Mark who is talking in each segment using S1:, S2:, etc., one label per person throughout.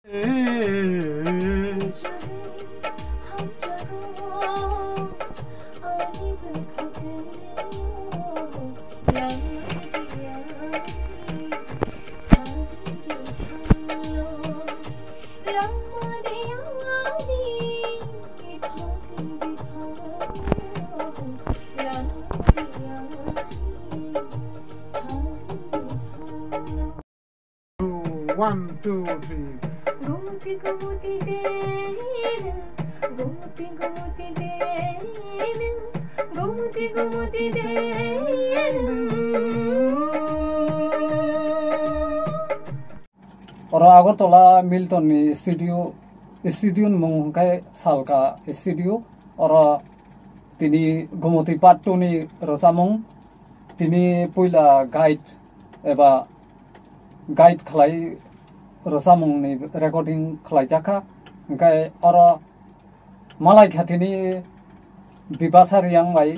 S1: One, two, three.
S2: Gumuti gumuti dena, gumuti gumuti dena, gumuti gumuti dena.
S3: और Agartala Milton studio मुंगकाय सालका studio और तिनी गुमती part 2 नि रसामुं तिनी पहिला गाइड एबा गाइड खलाय रसामुंनि रेकर्डिं खलायजाखा ओंखाय और मालाय खाथिनि बिबासारियां बाय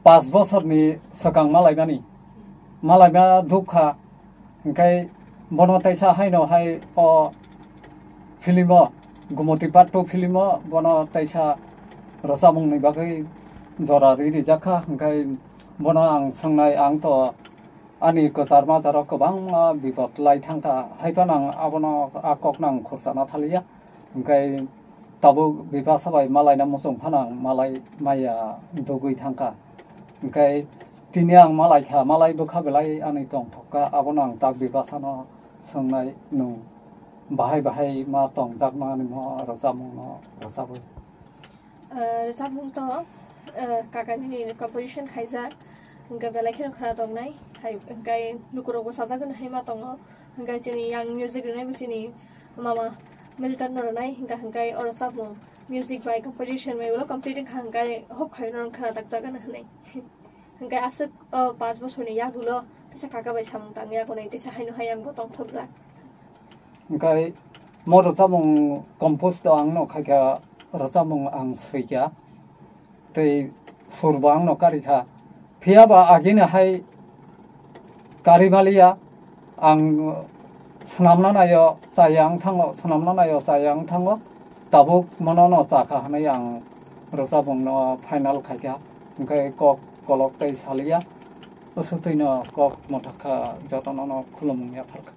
S3: 5 बोसोरनि सगां मालायमा दुखा ओंखाय बनो तैसा हाइनो हाय अ फिल्म गुमती पार्ट 2 फिल्म बनो तैसा रसामुंनि बागै जरा रिजाखा ओंखाय बनो आं सोंनाय आं तो आंनि गोजार माजाराव गोबां बिपद लायथांखा हायफान आं आबनो आककनां खरसाना थालिया ओंखाय दाबो बिबा साबाय मालायना मोसं फानां मालाय माइया दुगै थांखा ओंखाय दिनै आं मालाय बोखाबलाय आंनि दंथका आबनो आं दाग बिबासानो सोंनाय नु बाहाय मा दं जागमा निमो रजामुंनो रजाबो
S2: रजामुं तो काकानि कम्पोजिशन खायजा ओंखाय बेलायखेन खरा दंनाय हाय ओंखाय लुकुरावबो साजागोन हाय मा दङ ओंखाय जोंनि आं मिउजिक रोनाय जोंनि मामा मिल्टन रोनाय ओंखाय रजामुं मिउजिक बाय कम्पोजिशन मेगुलो कमप्लीट ओंखाय होप खायनो खरा दागजागोन होननाय ओंखाय आसो 5 बोसोरनि यागुलो तसा काका बाय सामुं तांनि आगोनाय तसा हायनो हाय आंबो दंथबजा
S3: ओंखाय मो रजामुं कम्पोज द आंनो खायगा रजामुं आं सैया तै सुरबा आंनो कारिखा फियाबा आगिनो हाय गारिमालिया आं सोनामना नायो जायां थाङो सोनामना नायो जायां थाङो दाबो मननो जाखा हानाय आं रजामुंनो फाइनाल खायगा ओंखाय कक कलक तै सालिया उसुतैनो कक मथाखा जतननो खुलुमनिया फारखा